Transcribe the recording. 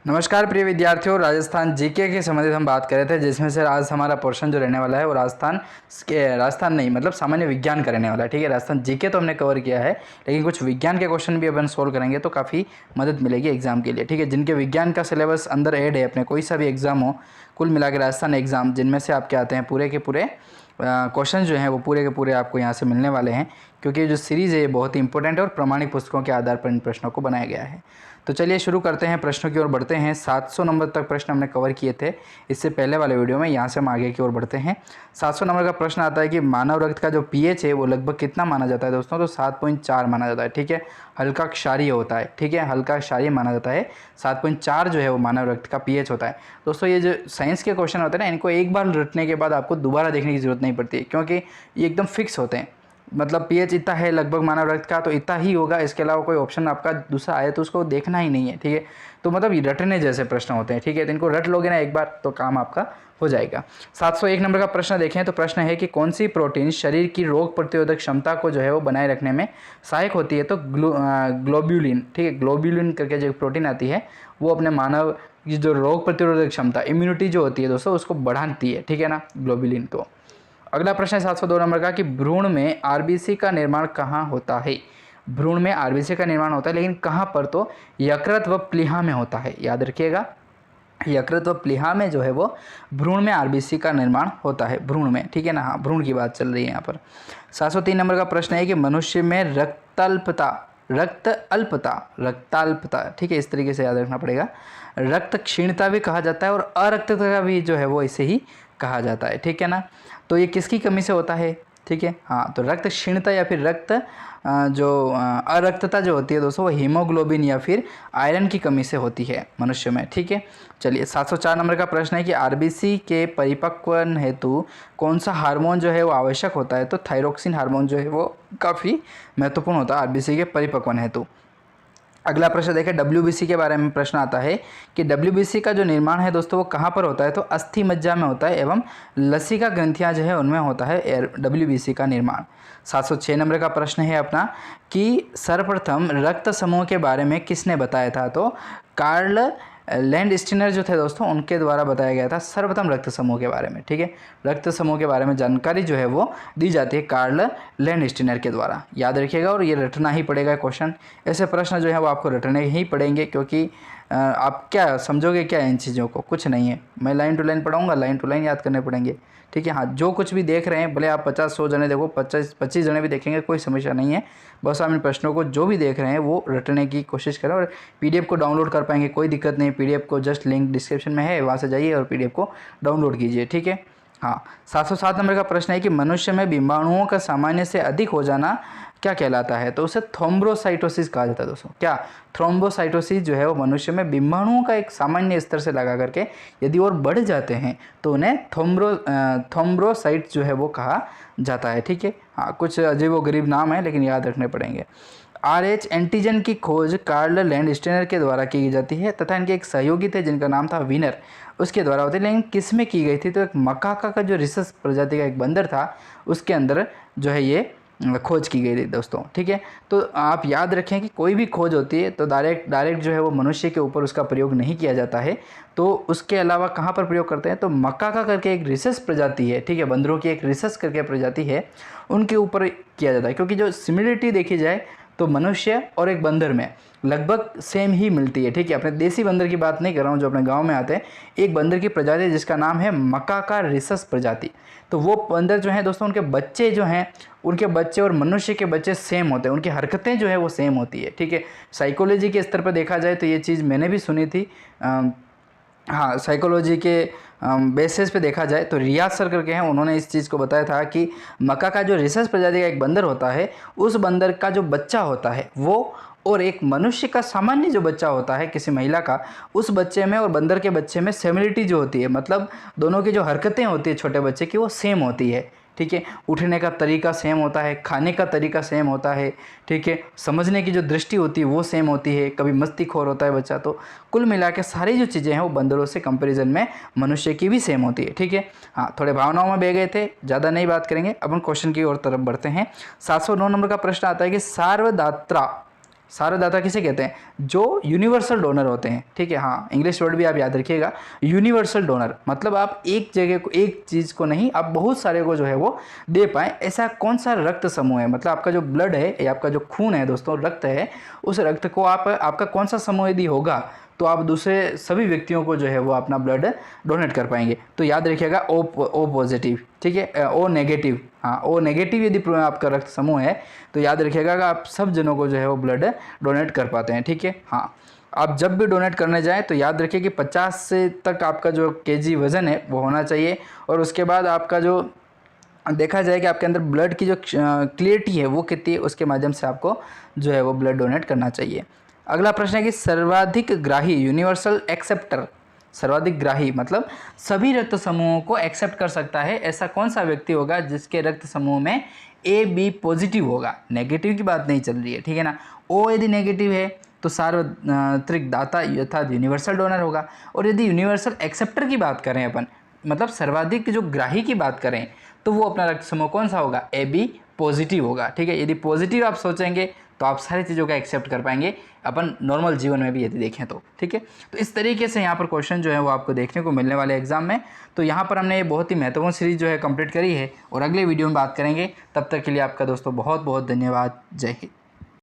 नमस्कार प्रिय विद्यार्थियों, राजस्थान जीके के संबंधित हम बात कर रहे थे, जिसमें से आज हमारा पोर्शन जो रहने वाला है वो राजस्थान नहीं मतलब सामान्य विज्ञान का रहने वाला है। ठीक है, राजस्थान जीके तो हमने कवर किया है, लेकिन कुछ विज्ञान के क्वेश्चन भी अपन सोल्व करेंगे तो काफ़ी मदद मिलेगी एग्जाम के लिए। ठीक है, जिनके विज्ञान का सिलेबस अंदर ऐड है अपने कोई सा भी एग्जाम हो, कुल मिला के राजस्थान एग्जाम जिनमें से आपके आते हैं पूरे के पूरे क्वेश्चन जो हैं वो पूरे के पूरे आपको यहाँ से मिलने वाले हैं, क्योंकि जो सीरीज़ है ये बहुत ही इंपॉर्टेंट है और प्रमाणिक पुस्तकों के आधार पर इन प्रश्नों को बनाया गया है। तो चलिए शुरू करते हैं, प्रश्नों की ओर बढ़ते हैं। 700 नंबर तक प्रश्न हमने कवर किए थे इससे पहले वाले वीडियो में, यहाँ से हम आगे की ओर बढ़ते हैं। 700 नंबर का प्रश्न आता है कि मानव रक्त का जो पीएच है वो लगभग कितना माना जाता है दोस्तों, तो 7.4 माना जाता है। ठीक है, हल्का क्षारीय होता है। ठीक है, हल्का क्षारीय माना जाता है। 7.4 जो है वो मानव रक्त का पीएच होता है। दोस्तों ये जो साइंस के क्वेश्चन होते हैं ना, इनको एक बार रटने के बाद आपको दोबारा देखने की जरूरत नहीं पड़ती है, क्योंकि ये एकदम फिक्स होते हैं। मतलब पीएच इतना है लगभग मानव रक्त का, तो इतना ही होगा, इसके अलावा कोई ऑप्शन आपका दूसरा आए तो उसको देखना ही नहीं है। ठीक है, तो मतलब ये रटने जैसे प्रश्न होते हैं। ठीक है, तो इनको रट लोगे ना एक बार तो काम आपका हो जाएगा। 701 नंबर का प्रश्न देखें तो प्रश्न है कि कौन सी प्रोटीन शरीर की रोग प्रतिरोधक क्षमता को जो है वो बनाए रखने में सहायक होती है, तो ग्लोब्यूलिन। ठीक है, ग्लोब्यूलिन करके जो प्रोटीन आती है वो अपने मानव की जो रोग प्रतिरोधक क्षमता, इम्यूनिटी जो होती है दोस्तों, उसको बढ़ाती है। ठीक है ना, ग्लोब्यूलिन को। अगला प्रश्न है 702 नंबर का कि भ्रूण में आरबीसी का निर्माण कहाँ होता है। भ्रूण में आरबीसी का निर्माण होता है, लेकिन कहाँ पर, तो यकृत व प्लीहा में होता है। याद रखिएगा, यकृत व प्लीहा में जो है वो भ्रूण में आरबीसी का निर्माण होता है, भ्रूण में। ठीक है ना, हाँ भ्रूण की बात चल रही है यहाँ पर। 703 नंबर का प्रश्न है कि मनुष्य में रक्ताल्पता, ठीक है, इस तरीके से याद रखना पड़ेगा। रक्त क्षीणता भी कहा जाता है और अरक्तता का भी जो है वो इसे ही कहा जाता है। ठीक है ना, तो ये किसकी कमी से होता है। ठीक है, हाँ, तो रक्त क्षीणता या फिर अरक्तता जो होती है दोस्तों वो हीमोग्लोबिन या फिर आयरन की कमी से होती है मनुष्य में। ठीक है, चलिए 704 नंबर का प्रश्न है कि आरबीसी के परिपक्वन हेतु कौन सा हार्मोन जो है वो आवश्यक होता है, तो थायरोक्सिन हार्मोन जो है वो काफ़ी महत्वपूर्ण होता है आरबीसी के परिपक्वन हेतु। अगला प्रश्न देखें, डब्ल्यूबीसी के बारे में प्रश्न आता है कि डब्ल्यूबीसी का जो निर्माण है दोस्तों वो कहाँ पर होता है, तो अस्थि मज्जा में होता है एवं लसिका ग्रंथियाँ जो है उनमें होता है डब्ल्यूबीसी का निर्माण। 706 नंबर का प्रश्न है अपना कि सर्वप्रथम रक्त समूह के बारे में किसने बताया था, तो कार्ल लैंडस्टीनर जो थे दोस्तों उनके द्वारा बताया गया था सर्वप्रथम रक्त समूह के बारे में। ठीक है, रक्त समूह के बारे में जानकारी जो है वो दी जाती है कार्ल लैंडस्टीनर के द्वारा। याद रखिएगा, और ये रटना ही पड़ेगा क्वेश्चन। ऐसे प्रश्न जो है वो आपको रटने ही पड़ेंगे, क्योंकि आप क्या समझोगे क्या इन चीज़ों को, कुछ नहीं है। मैं लाइन टू लाइन पढ़ाऊँगा, लाइन टू लाइन याद करने पड़ेंगे। ठीक है, हाँ, जो कुछ भी देख रहे हैं, भले आप 50-100 जने देखो, 25 जने भी देखेंगे, कोई समस्या नहीं है। बस आप इन प्रश्नों को जो भी देख रहे हैं वो रटने की कोशिश करें, और पीडीएफ को डाउनलोड कर पाएंगे, कोई दिक्कत नहीं। पीडीएफ को जस्ट लिंक डिस्क्रिप्शन में है, वहाँ से जाइए और पीडीएफ को डाउनलोड कीजिए। ठीक है, हाँ। 707 नंबर का प्रश्न है कि मनुष्य में बीमाणुओं का सामान्य से अधिक हो जाना क्या कहलाता है, तो उसे थ्रोम्बोसाइटोसिस कहा जाता है दोस्तों। क्या, थ्रोम्बोसाइटोसिस जो है वो मनुष्य में बीमाणुओं का एक सामान्य स्तर से लगा करके यदि और बढ़ जाते हैं तो उन्हें थ्रोम्बोसाइट जो है वो कहा जाता है। ठीक है, हाँ, कुछ अजीब व गरीब नाम है लेकिन याद रखने पड़ेंगे। RH एंटीजन की खोज कार्ल लैंडस्टीनर के द्वारा की जाती है तथा इनके एक सहयोगी थे जिनका नाम था विनर, उसके द्वारा होती है। लेकिन किस में की गई थी, तो एक मकाका का जो रिसस प्रजाति का एक बंदर था उसके अंदर जो है ये खोज की गई थी दोस्तों। ठीक है, तो आप याद रखें कि कोई भी खोज होती है तो डायरेक्ट जो है वो मनुष्य के ऊपर उसका प्रयोग नहीं किया जाता है, तो उसके अलावा कहाँ पर प्रयोग करते हैं, तो मकाका करके एक रिसस प्रजाति है। ठीक है, बंदरों की एक रिसस करके प्रजाति है, उनके ऊपर किया जाता है। क्योंकि जो सिमिलरिटी देखी जाए तो मनुष्य और एक बंदर में लगभग सेम ही मिलती है। ठीक है, अपने देसी बंदर की बात नहीं कर रहा हूँ जो अपने गांव में आते हैं। एक बंदर की प्रजाति है जिसका नाम है मकाका रिसस प्रजाति। तो वो बंदर जो हैं दोस्तों, उनके बच्चे जो हैं, उनके बच्चे और मनुष्य के बच्चे सेम होते हैं, उनकी हरकतें जो है वो सेम होती है। ठीक है, साइकोलॉजी के स्तर पर देखा जाए तो ये चीज़ मैंने भी सुनी थी। हाँ, साइकोलॉजी के बेसिस पे देखा जाए तो रियाज सर करके हैं, उन्होंने इस चीज़ को बताया था कि मक्का का जो रिसस प्रजाति का एक बंदर होता है, उस बंदर का जो बच्चा होता है वो, और एक मनुष्य का सामान्य जो बच्चा होता है किसी महिला का, उस बच्चे में और बंदर के बच्चे में सिमिलरिटी जो होती है, मतलब दोनों की जो हरकतें होती है छोटे बच्चे की वो सेम होती है। ठीक है, उठने का तरीका सेम होता है, खाने का तरीका सेम होता है। ठीक है, समझने की जो दृष्टि होती है वो सेम होती है, कभी मस्तीखोर होता है बच्चा। तो कुल मिला के सारी जो चीज़ें हैं वो बंदरों से कंपैरिजन में मनुष्य की भी सेम होती है। ठीक है, हाँ, थोड़े भावनाओं में बह गए थे, ज़्यादा नहीं बात करेंगे, अपन क्वेश्चन की ओर तरफ बढ़ते हैं। 709 नंबर का प्रश्न आता है कि सार्वधात्रा सारदाता किसे कहते हैं? जो यूनिवर्सल डोनर होते हैं, ठीक है। हाँ, इंग्लिश वर्ड भी आप याद रखिएगा, यूनिवर्सल डोनर मतलब आप एक जगह को, एक चीज़ को नहीं, आप बहुत सारे को जो है वो दे पाएँ। ऐसा कौन सा रक्त समूह है, मतलब आपका जो ब्लड है या आपका जो खून है दोस्तों, रक्त है, उस रक्त को आपका कौन सा समूह यदि होगा तो आप दूसरे सभी व्यक्तियों को जो है वो अपना ब्लड डोनेट कर पाएंगे। तो याद रखिएगा ओ पॉजिटिव, ठीक है, ओ नेगेटिव। हाँ, ओ नेगेटिव यदि आपका रक्त समूह है तो याद रखिएगा कि आप सब जनों को जो है वो ब्लड डोनेट कर पाते हैं, ठीक है। हाँ, आप जब भी डोनेट करने जाएं तो याद रखिए कि 50 से तक आपका जो केजी वज़न है वो होना चाहिए, और उसके बाद आपका जो देखा जाए कि आपके अंदर ब्लड की जो क्लियरिटी है वो कितनी है, उसके माध्यम से आपको जो है वो ब्लड डोनेट करना चाहिए। अगला प्रश्न है कि सर्वाधिक ग्राही, यूनिवर्सल एक्सेप्टर, सर्वाधिक ग्राही मतलब सभी रक्त समूहों को एक्सेप्ट कर सकता है, ऐसा कौन सा व्यक्ति होगा जिसके रक्त समूह में ए बी पॉजिटिव होगा? नेगेटिव की बात नहीं चल रही है, ठीक है ना। ओ यदि नेगेटिव है तो सार्वत्रिक दाता अर्थात यूनिवर्सल डोनर होगा, और यदि यूनिवर्सल एक्सेप्टर की बात करें अपन, मतलब सर्वाधिक जो ग्राही की बात करें, तो वो अपना रक्त समूह कौन सा होगा? ए बी पॉजिटिव होगा, ठीक है। यदि पॉजिटिव आप सोचेंगे तो आप सारी चीज़ों का एक्सेप्ट कर पाएंगे अपन नॉर्मल जीवन में भी यदि देखें तो, ठीक है। तो इस तरीके से यहाँ पर क्वेश्चन जो है वो आपको देखने को मिलने वाले एग्जाम में। तो यहाँ पर हमने ये बहुत ही महत्वपूर्ण सीरीज जो है कंप्लीट करी है, और अगले वीडियो में बात करेंगे। तब तक के लिए आपका दोस्तों बहुत बहुत धन्यवाद। जय हिंद।